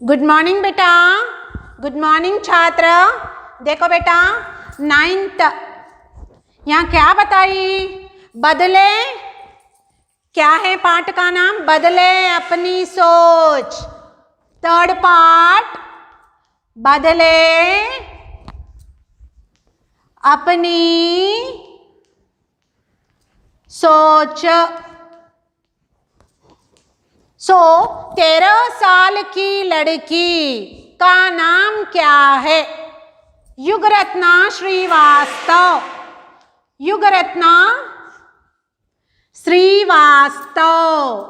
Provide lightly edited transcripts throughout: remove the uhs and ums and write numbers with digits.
Good morning बेटा, good morning छात्र। देखो बेटा 9th यहाँ क्या बताई, बदले, क्या है पाठ का नाम, बदले अपनी सोच। 3rd पार्ट, बदले अपनी सोच। 13 साल की लड़की का नाम क्या है? युगरत्ना श्रीवास्तव, युगरत्ना श्रीवास्तव।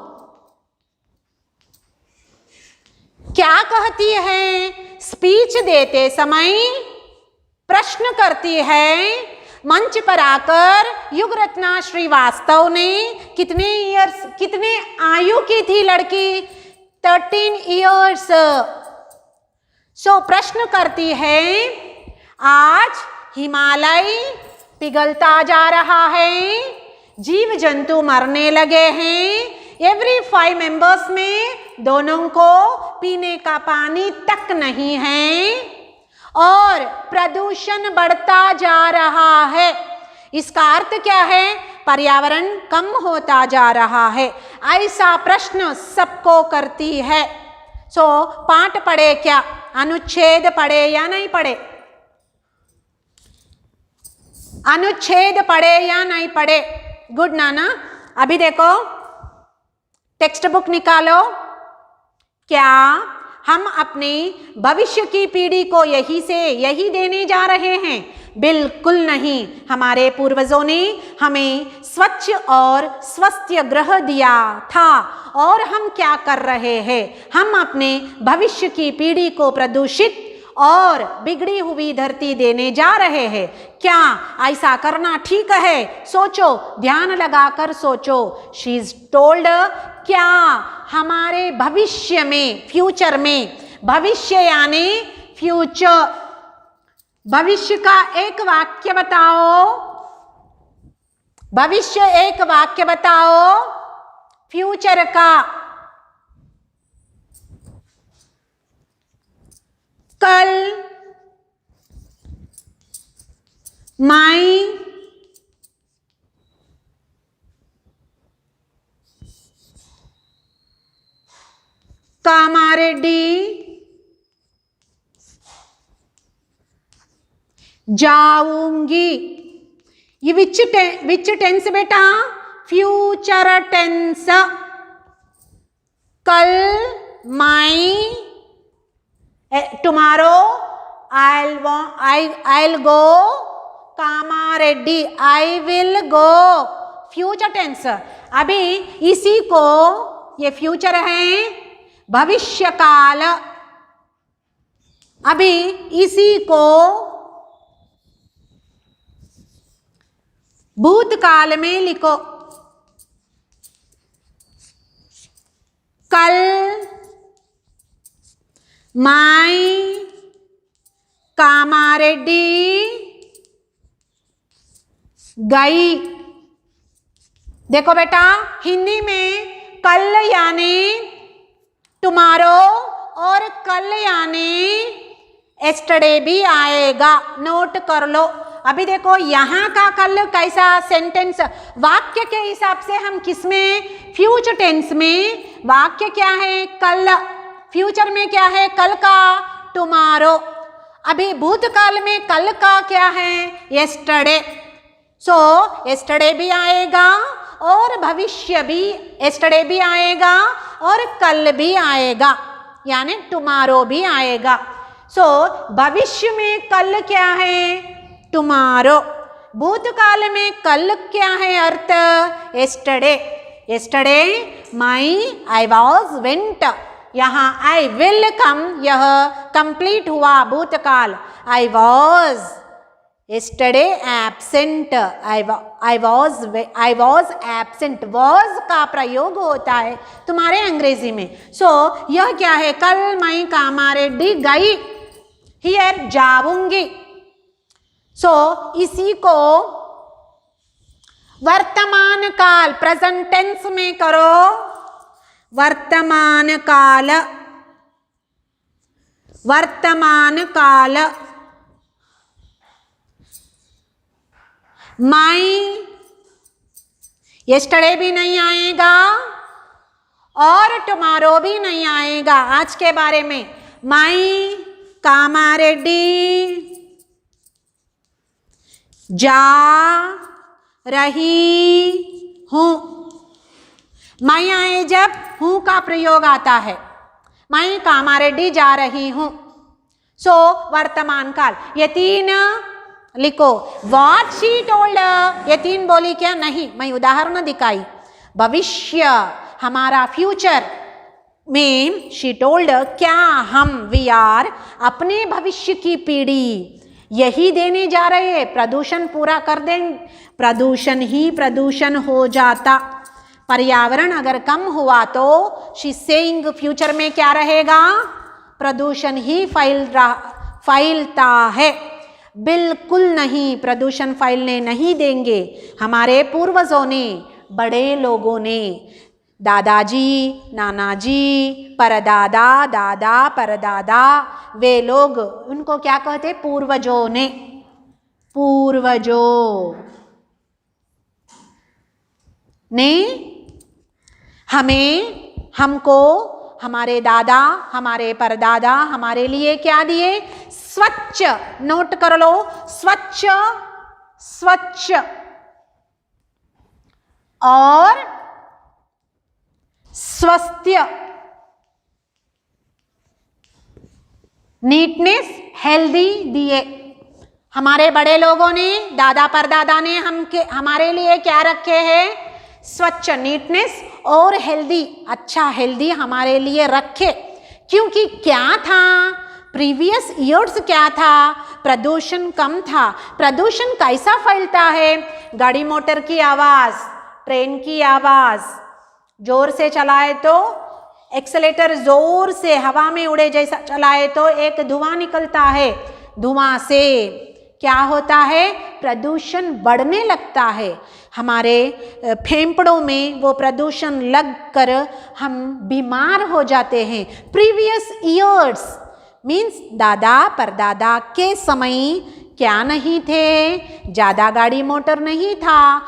क्या कहती है? स्पीच देते समय प्रश्न करती है। मंच पर आकर युगरत्ना श्रीवास्तव ने कितने आयु की थी लड़की? 13 इयर्स। प्रश्न करती है, आज हिमालय पिघलता जा रहा है, जीव जंतु मरने लगे हैं, एवरी 5 मेंबर्स में दोनों को पीने का पानी तक नहीं है और प्रदूषण बढ़ता जा रहा है। इसका अर्थ क्या है? पर्यावरण कम होता जा रहा है। ऐसा प्रश्न सबको करती है। पाठ पढ़े क्या? अनुच्छेद पढ़े या नहीं पढ़े? अनुच्छेद पढ़े या नहीं पढ़े? गुड नाना। अभी देखो टेक्स्ट बुक निकालो। क्या हम अपने भविष्य की पीढ़ी को यही देने जा रहे हैं? बिल्कुल नहीं। हमारे पूर्वजों ने हमें स्वच्छ और स्वस्थ ग्रह दिया था और हम क्या कर रहे हैं? हम अपने भविष्य की पीढ़ी को प्रदूषित और बिगड़ी हुई धरती देने जा रहे हैं। क्या ऐसा करना ठीक है? सोचो, ध्यान लगाकर सोचो। शी इज टोल्ड, क्या हमारे भविष्य में, फ्यूचर में, भविष्य यानी फ्यूचर, भविष्य का एक वाक्य बताओ, भविष्य एक वाक्य बताओ फ्यूचर का। कल मैं कामारेड्डी जाऊंगी। ये विच टेंस बेटा? Future tense. कल मैं, tomorrow I'll go Kamareddy, I will go। Future tense. अभी इसी को, ये फ्यूचर है, भविष्य काल। अभी इसी को भूतकाल में लिखो। कल मैं कामारेड्डी गई। देखो बेटा, हिंदी में कल यानी टुमारो और कल यानी एस्टरडे भी आएगा, नोट कर लो। अभी देखो यहाँ का कल कैसा सेंटेंस, वाक्य के हिसाब से हम किसमें? फ्यूचर टेंस में वाक्य क्या है? कल। फ्यूचर में क्या है? कल का, टुमारो। अभी भूतकाल में कल का क्या है? येस्टरडे। येस्टरडे भी आएगा और भविष्य भी, येस्टरडे भी आएगा और कल भी आएगा, यानी टुमारो भी आएगा। भविष्य में कल क्या है? टुमारो। भूतकाल में कल क्या है अर्थ? Yesterday. Yesterday I was went, यहाँ आई विल कम, यह कंप्लीट हुआ भूतकाल। I was yesterday absent, I was absent। was का प्रयोग होता है तुम्हारे अंग्रेजी में। यह क्या है? कल मैं कामारेड्डी गई, हियर जाऊंगी। इसी को वर्तमान काल, प्रेजेंट टेंस में करो, वर्तमान काल, वर्तमान काल। माई यस्टरडे भी नहीं आएगा और टुमारो भी नहीं आएगा। आज के बारे में माई कामारेड्डी जा रही हूं। मैं आए जब हूं का प्रयोग आता है। मैं कामारेड्डी जा रही हूं। सो वर्तमान काल। ये तीन लिखो। व्हाट शी टोल्ड, ये तीन बोली क्या? नहीं, मैं उदाहरण दिखाई। भविष्य हमारा फ्यूचर में शी टोल्ड, क्या हम वी आर अपने भविष्य की पीढ़ी यही देने जा रहे हैं। प्रदूषण पूरा कर दें, प्रदूषण ही प्रदूषण हो जाता। पर्यावरण अगर कम हुआ तो शी सेइंग फ्यूचर में क्या रहेगा? प्रदूषण ही फैलता है। बिल्कुल नहीं, प्रदूषण फैलने नहीं देंगे। हमारे पूर्वजों ने, बड़े लोगों ने, दादाजी, नानाजी, परदादा, दादा, परदादा, वे लोग, उनको क्या कहते? पूर्वजों ने, पूर्वजों ने हमें, हमको, हमारे दादा, हमारे परदादा हमारे लिए क्या दिए? स्वच्छ, नोट कर लो, स्वच्छ, स्वच्छ और स्वास्थ्य, नीटनेस, हेल्दी दिए। हमारे बड़े लोगों ने, दादा परदादा ने हमारे लिए क्या रखे हैं? स्वच्छ, नीटनेस और हेल्दी, अच्छा हेल्दी हमारे लिए रखे। क्योंकि क्या था? प्रीवियस ईयर्स क्या था? प्रदूषण कम था। प्रदूषण कैसा फैलता है? गाड़ी मोटर की आवाज, ट्रेन की आवाज, जोर से चलाए तो एक्सेलेटर जोर से हवा में उड़े जैसा चलाए तो एक धुआं निकलता है। धुआं से क्या होता है? प्रदूषण बढ़ने लगता है। हमारे फेफड़ों में वो प्रदूषण लगकर हम बीमार हो जाते हैं। प्रीवियस ईयर्स मीन्स दादा परदादा के समय क्या नहीं थे? ज़्यादा गाड़ी मोटर नहीं था।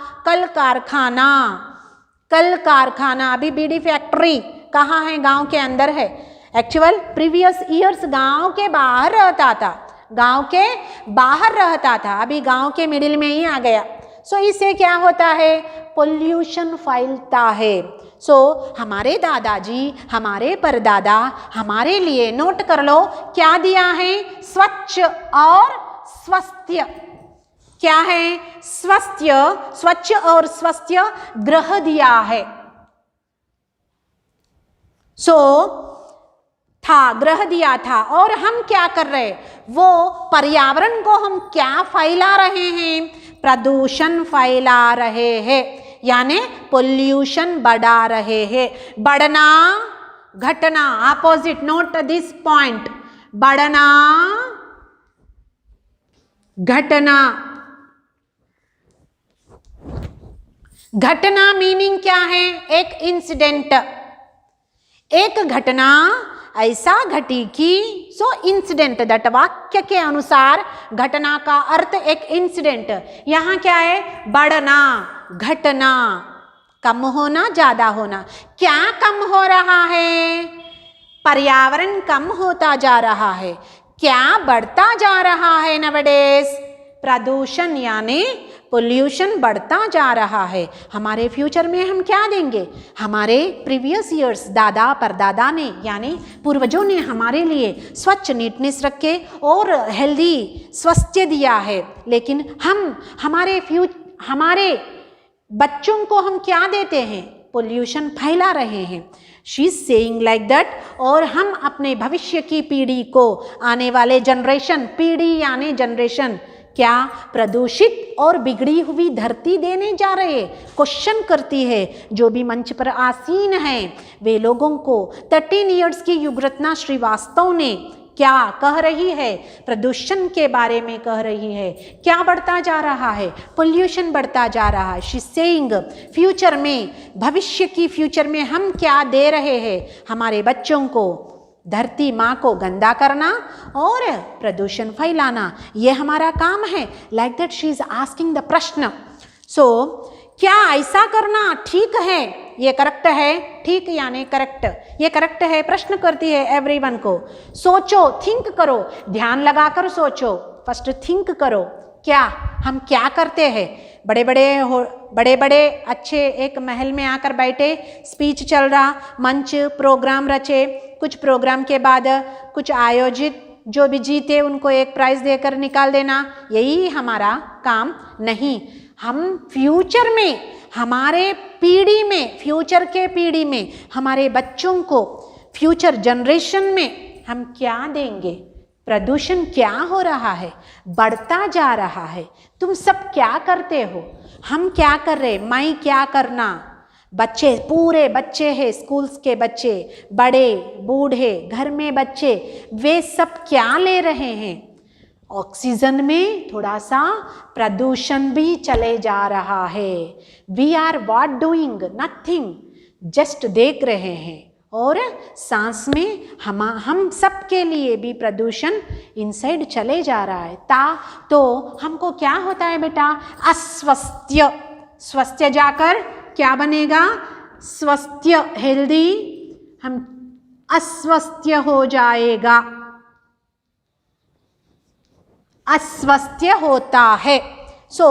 कल कारखाना, अभी बीड़ी फैक्ट्री कहाँ है? गांव के अंदर है। एक्चुअल प्रीवियस ईयर्स गांव के बाहर रहता था, गांव के बाहर रहता था, अभी गांव के मिडिल में ही आ गया। सो इससे क्या होता है? पोल्यूशन फैलता है। सो हमारे दादाजी, हमारे परदादा हमारे लिए, नोट कर लो, क्या दिया है? स्वच्छ और स्वास्थ्य। क्या है? स्वास्थ्य, स्वच्छ और स्वास्थ्य ग्रह दिया है। सो था, ग्रह दिया था। और हम क्या कर रहे? वो पर्यावरण को हम क्या फैला रहे हैं? प्रदूषण फैला रहे हैं, यानी पोल्यूशन बढ़ा रहे हैं। बढ़ना, घटना, ऑपोजिट, नोट दिस पॉइंट। बढ़ना, घटना। घटना मीनिंग क्या है? एक इंसिडेंट, एक घटना ऐसा घटी कि, सो इंसिडेंट, दैट वाक्य के अनुसार घटना का अर्थ एक इंसिडेंट। यहाँ क्या है? बढ़ना, घटना, कम होना, ज्यादा होना। क्या कम हो रहा है? पर्यावरण कम होता जा रहा है। क्या बढ़ता जा रहा है? नवडेज प्रदूषण यानी पोल्यूशन बढ़ता जा रहा है। हमारे फ्यूचर में हम क्या देंगे? हमारे प्रीवियस ईयर्स दादा परदादा ने, यानी पूर्वजों ने हमारे लिए स्वच्छ, नीटनेस रखे और हेल्दी, स्वस्थ दिया है। लेकिन हम हमारे बच्चों को हम क्या देते हैं? पोल्यूशन फैला रहे हैं। She is saying like that. और हम अपने भविष्य की पीढ़ी को, आने वाले जनरेशन, पीढ़ी यानी जनरेशन, क्या प्रदूषित और बिगड़ी हुई धरती देने जा रहे? क्वेश्चन करती है। जो भी मंच पर आसीन हैं वे लोगों को 13 इयर्स की युगरत्ना श्रीवास्तव ने क्या कह रही है? प्रदूषण के बारे में कह रही है। क्या बढ़ता जा रहा है? पोल्यूशन बढ़ता जा रहा है। शी इज सेइंग फ्यूचर में, भविष्य की फ्यूचर में हम क्या दे रहे हैं हमारे बच्चों को? धरती माँ को गंदा करना और प्रदूषण फैलाना, ये हमारा काम है। Like that she is asking the प्रश्न। सो क्या ऐसा करना ठीक है? ये करेक्ट है, ठीक यानी करेक्ट, ये करेक्ट है, प्रश्न करती है एवरीवन को। सोचो, थिंक करो, ध्यान लगाकर सोचो, फर्स्ट थिंक करो, क्या हम क्या करते हैं? बड़े बड़े अच्छे एक महल में आकर बैठे, स्पीच चल रहा, मंच प्रोग्राम रचे, कुछ प्रोग्राम के बाद कुछ आयोजित, जो भी जीते उनको एक प्राइज देकर निकाल देना, यही हमारा काम नहीं। हम फ्यूचर में, हमारे पीढ़ी में, फ्यूचर के पीढ़ी में, हमारे बच्चों को, फ्यूचर जनरेशन में हम क्या देंगे? प्रदूषण क्या हो रहा है? बढ़ता जा रहा है। तुम सब क्या करते हो? हम क्या कर रहे? मैं क्या करना? बच्चे, पूरे बच्चे हैं, स्कूल्स के बच्चे, बड़े बूढ़े, घर में बच्चे, वे सब क्या ले रहे हैं? ऑक्सीजन में थोड़ा सा प्रदूषण भी चले जा रहा है। We are what doing? Nothing, just देख रहे हैं। और सांस में हम सब के लिए भी प्रदूषण इनसाइड चले जा रहा है। तो हमको क्या होता है बेटा? अस्वस्थ्य। स्वस्थ्य जाकर क्या बनेगा? स्वस्थ्य, हेल्दी, हम अस्वस्थ्य हो जाएगा, अस्वस्थ्य होता है। सो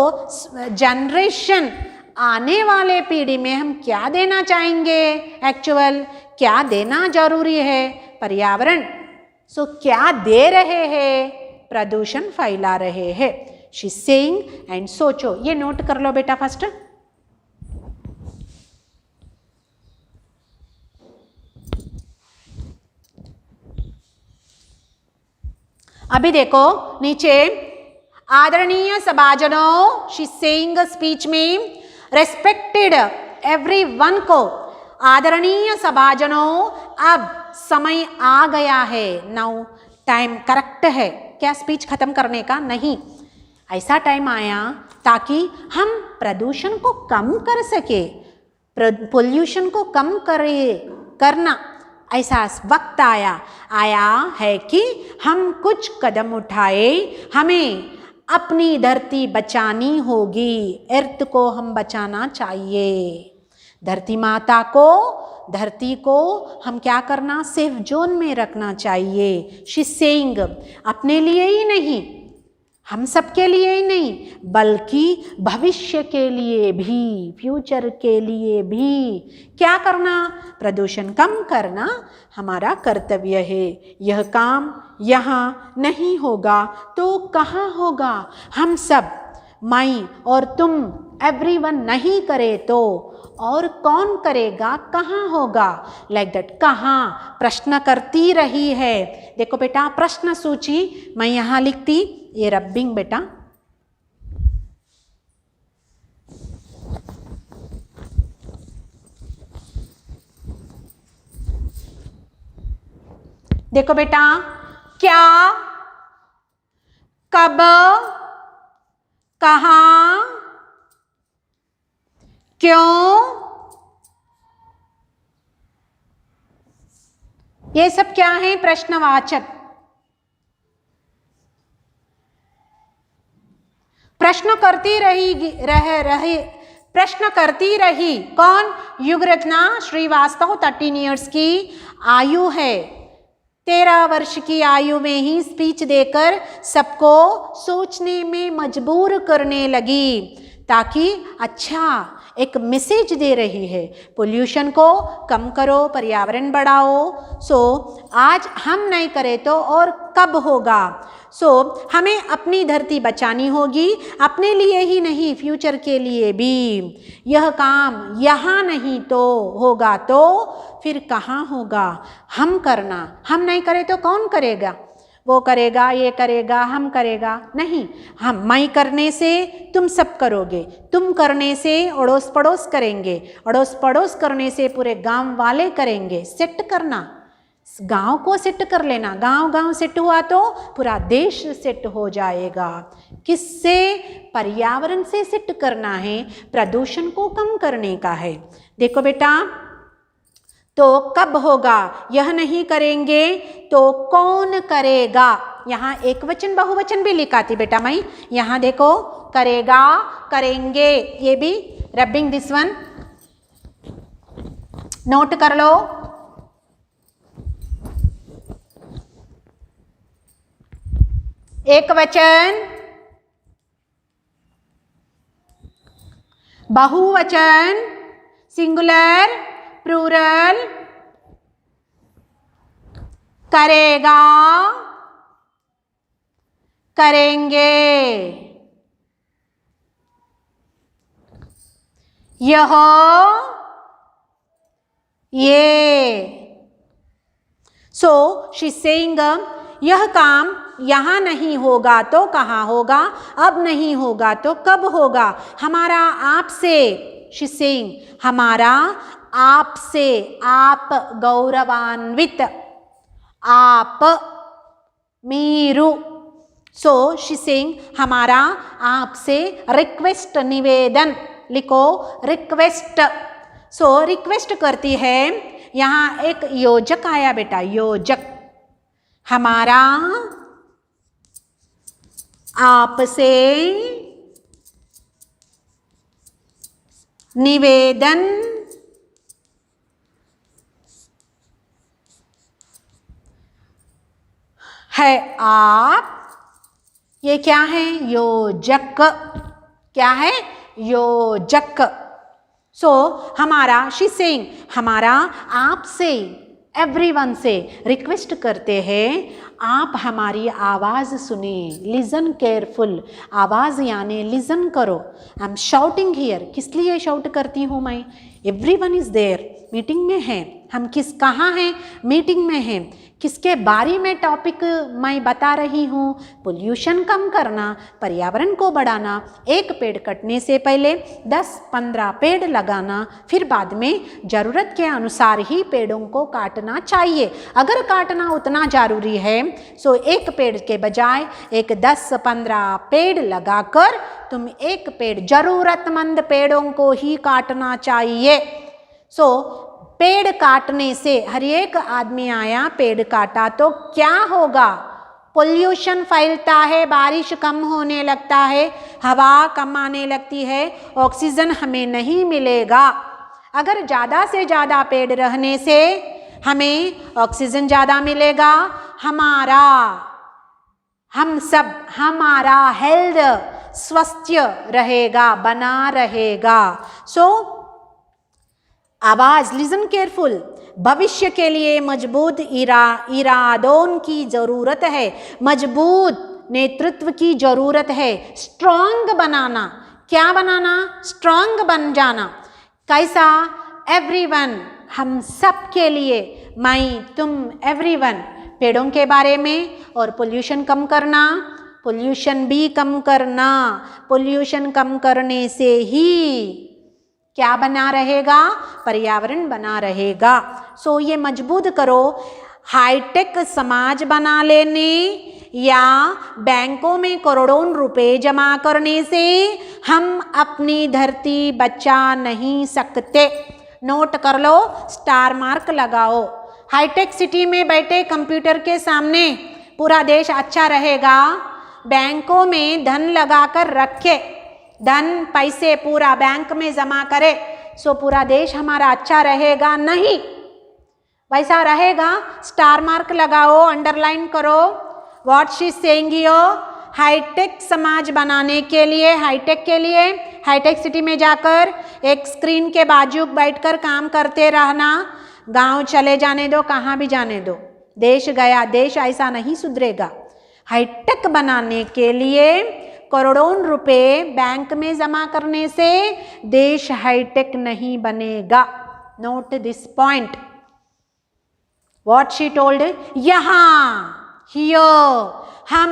जनरेशन, आने वाले पीढ़ी में हम क्या देना चाहेंगे? एक्चुअल क्या देना जरूरी है? पर्यावरण। सो क्या दे रहे हैं? प्रदूषण फैला रहे हैं। शी इज सेइंग, एंड सोचो, ये नोट कर लो बेटा फर्स्ट। अभी देखो नीचे, आदरणीय सभाजनों, शी इज सेइंग स्पीच में, रेस्पेक्टेड एवरीवन को, आदरणीय सभाजनों, अब समय आ गया है, नाउ टाइम करेक्ट है। क्या स्पीच खत्म करने का? नहीं, ऐसा टाइम आया ताकि हम प्रदूषण को कम कर सके, पोल्यूशन को कम करना, ऐसा वक्त आया है कि हम कुछ कदम उठाए। हमें अपनी धरती बचानी होगी, अर्थ को हम बचाना चाहिए। धरती माता को, धरती को हम क्या करना? सेफ जोन में रखना चाहिए। शी इज सेइंग, अपने लिए ही नहीं, हम सब के लिए ही नहीं, बल्कि भविष्य के लिए भी, फ्यूचर के लिए भी क्या करना? प्रदूषण कम करना हमारा कर्तव्य है। यह काम यहाँ नहीं होगा तो कहाँ होगा? हम सब, मैं और तुम, एवरीवन नहीं करे तो और कौन करेगा? कहाँ होगा? लाइक दैट, कहाँ प्रश्न करती रही है। देखो बेटा, प्रश्न सूची मैं यहाँ लिखती, ये रबिंग बेटा, देखो बेटा, क्या, कब, कहाँ, क्यों, ये सब क्या है? प्रश्नवाचक। प्रश्न करती प्रश्न करती रही। कौन? युगरत्ना श्रीवास्तव, 13 इयर्स की आयु है। 13 वर्ष की आयु में ही स्पीच देकर सबको सोचने में मजबूर करने लगी, ताकि अच्छा एक मैसेज दे रही है, पोल्यूशन को कम करो, पर्यावरण बढ़ाओ। सो आज हम नहीं करें तो और कब होगा? सो हमें अपनी धरती बचानी होगी, अपने लिए ही नहीं, फ्यूचर के लिए भी। यह काम यहाँ नहीं तो होगा तो फिर कहाँ होगा? हम करना, हम नहीं करें तो कौन करेगा? वो करेगा, ये करेगा, हम करेगा नहीं। हम, मैं करने से तुम सब करोगे, तुम करने से अड़ोस पड़ोस करेंगे, अड़ोस पड़ोस करने से पूरे गांव वाले करेंगे। सेट करना, गांव को सेट कर लेना, गांव गांव सेट हुआ तो पूरा देश सेट हो जाएगा। किससे? पर्यावरण से सेट करना है, प्रदूषण को कम करने का है। देखो बेटा, तो कब होगा, यह नहीं करेंगे तो कौन करेगा। यहाँ एक वचन बहुवचन भी लिखा थी बेटा मैं, यहाँ देखो करेगा, करेंगे, ये भी रबिंग दिस वन नोट कर लो। एक वचन, बहुवचन, सिंगुलर, प्लूरल, करेगा, करेंगे, यह, ये। सो शी सेइंग यह काम यहाँ नहीं होगा तो कहाँ होगा, अब नहीं होगा तो कब होगा। हमारा आपसे, शी सेइंग हमारा आपसे, आप गौरवान्वित, आप, मीरू। सो शी सेइंग हमारा आपसे रिक्वेस्ट, निवेदन लिखो रिक्वेस्ट। सो रिक्वेस्ट करती है, यहाँ एक योजक आया बेटा, योजक, हमारा आपसे निवेदन है, आप, ये क्या है, योजक, क्या है, योजक। सो हमारा, शी सेइंग हमारा आपसे, एवरीवन से रिक्वेस्ट करते हैं, आप हमारी आवाज़ सुने, लिसन केयरफुल, आवाज़ यानी लिसन करो। आई एम शाउटिंग हियर, किस लिए शाउट करती हूँ मैं, एवरीवन इज़ देयर, मीटिंग में है, हम किस कहाँ हैं, मीटिंग में हैं, किसके बारे में टॉपिक मैं बता रही हूँ, पोल्यूशन कम करना, पर्यावरण को बढ़ाना, एक पेड़ कटने से पहले 10-15 पेड़ लगाना, फिर बाद में ज़रूरत के अनुसार ही पेड़ों को काटना चाहिए। अगर काटना उतना ज़रूरी है सो एक पेड़ के बजाय एक 10-15 पेड़ लगाकर तुम एक पेड़, ज़रूरतमंद पेड़ों को ही काटना चाहिए। सो पेड़ काटने से, हर एक आदमी आया पेड़ काटा तो क्या होगा, पोल्यूशन फैलता है, बारिश कम होने लगता है, हवा कम आने लगती है, ऑक्सीजन हमें नहीं मिलेगा। अगर ज़्यादा से ज़्यादा पेड़ रहने से हमें ऑक्सीजन ज़्यादा मिलेगा, हमारा, हम सब, हमारा हेल्थ स्वस्थ रहेगा, बना रहेगा। सो आवाज़, लिसन केयरफुल, भविष्य के लिए मजबूत इरादों की ज़रूरत है, मजबूत नेतृत्व की ज़रूरत है, स्ट्रॉन्ग बनाना, क्या बनाना, स्ट्रॉन्ग बन जाना। कैसा, एवरीवन, हम सब के लिए, मैं, तुम, एवरीवन, पेड़ों के बारे में, और पोल्यूशन कम करना, पोल्यूशन भी कम करना, पोल्यूशन कम करने से ही क्या बना रहेगा, पर्यावरण बना रहेगा। सो ये मजबूत करो, हाईटेक समाज बना लेने या बैंकों में करोड़ों रुपए जमा करने से हम अपनी धरती बचा नहीं सकते। नोट कर लो, स्टार मार्क लगाओ। हाईटेक सिटी में बैठे कंप्यूटर के सामने पूरा देश अच्छा रहेगा, बैंकों में धन लगाकर रखे, धन पैसे पूरा बैंक में जमा करे सो पूरा देश हमारा अच्छा रहेगा, नहीं वैसा रहेगा। स्टार मार्क लगाओ, अंडरलाइन करो what she saying here. High tech समाज बनाने के लिए, हाईटेक के लिए हाईटेक सिटी में जाकर एक स्क्रीन के बाजू बैठकर काम करते रहना। गांव चले जाने दो, कहाँ भी जाने दो, देश गया, देश ऐसा नहीं सुधरेगा। हाईटेक बनाने के लिए करोड़ों रुपए बैंक में जमा करने से देश हाईटेक नहीं बनेगा। Note this point, what she told, यहाँ, हियर, हम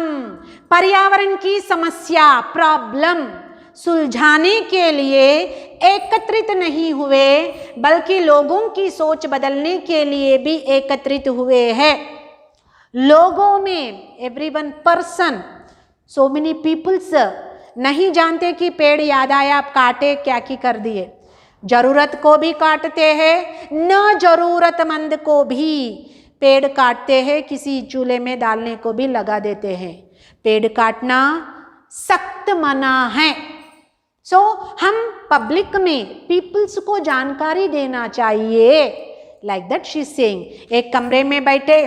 पर्यावरण की समस्या, प्रॉब्लम सुलझाने के लिए एकत्रित नहीं हुए, बल्कि लोगों की सोच बदलने के लिए भी एकत्रित हुए हैं। लोगों में, everyone person, so many peoples नहीं जानते कि पेड़ याद आया आप काटे, क्या की कर दिए। जरूरत को भी काटते हैं, न जरूरतमंद को भी पेड़ काटते हैं, किसी चूल्हे में डालने को भी लगा देते हैं। पेड़ काटना सख्त मना है। सो हम पब्लिक में पीपल्स को जानकारी देना चाहिए। Like that she is saying. एक कमरे में बैठे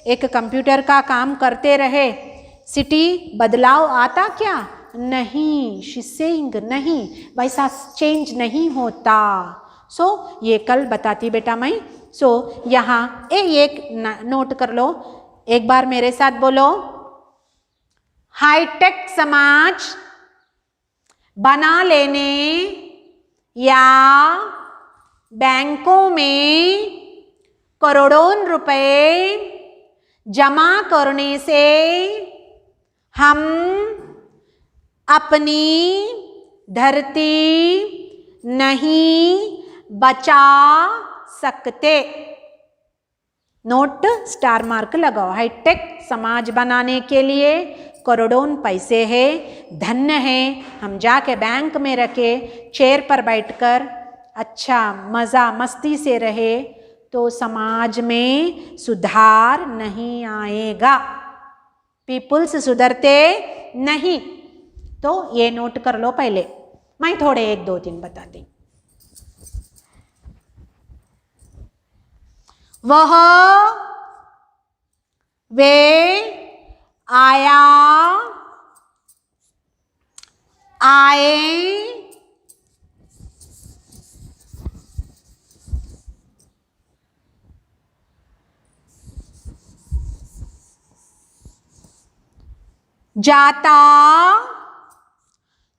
एक कंप्यूटर का काम करते रहे, सिटी बदलाव आता क्या? नहीं, शी इज सेइंग नहीं, वैसा चेंज नहीं होता। सो ये कल बताती बेटा मैं। सो यहाँ एक नोट कर लो, एक बार मेरे साथ बोलो। हाईटेक समाज बना लेने या बैंकों में करोड़ों रुपए जमा करने से हम अपनी धरती नहीं बचा सकते। नोट स्टार मार्क लगाओ। हाईटेक समाज बनाने के लिए करोड़ों पैसे है, धन है, हम जाके बैंक में रखे, चेयर पर बैठकर अच्छा मज़ा मस्ती से रहे तो समाज में सुधार नहीं आएगा, पीपल्स सुधरते नहीं। तो ये नोट कर लो पहले, मैं थोड़े 1 2 3 बताती। वह, वे, आया, आए, जाता,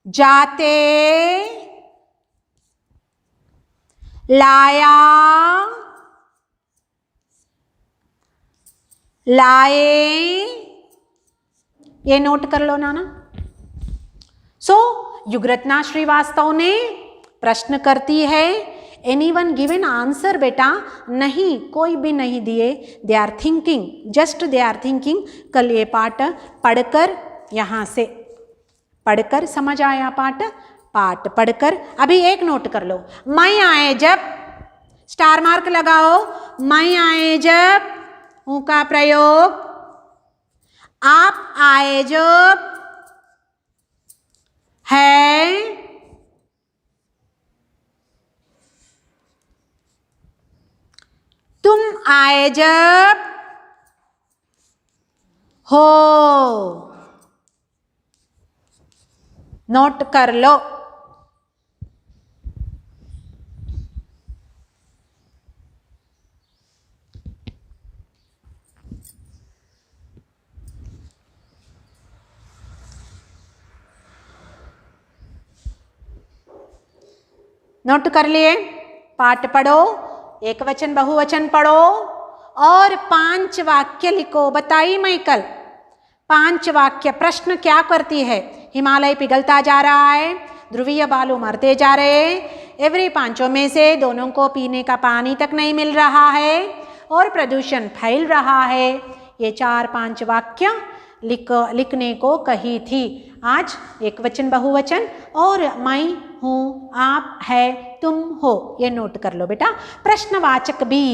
जाते, लाया, लाए। ये नोट कर लो नाना। सो युगरत्ना श्रीवास्तव ने प्रश्न करती है, एनीवन गिवन आंसर बेटा? नहीं, कोई भी नहीं दिए। They are thinking, just they are thinking. कल ये पाठ पढ़कर, यहाँ से पढ़कर समझ आया पाठ, पाठ पढ़कर अभी एक नोट कर लो। मैं आए जब, स्टार मार्क लगाओ। मैं आए जब, ऊ का प्रयोग, आप आए जब, है, तुम आए जब, हो। नोट कर लो। नोट कर लिए? पाठ पढ़ो, एक वचन बहुवचन पढ़ो और 5 वाक्य लिखो। बताई मैं कल 5 वाक्य। प्रश्न क्या करती है? हिमालय पिघलता जा रहा है, ध्रुवीय भालू मरते जा रहे हैं, एवरी 5 में से 2 को पीने का पानी तक नहीं मिल रहा है और प्रदूषण फैल रहा है। ये 4-5 वाक्य लिखने को कही थी। आज एक वचन बहुवचन और मैं हूँ, आप है, तुम हो, ये नोट कर लो बेटा। प्रश्नवाचक भी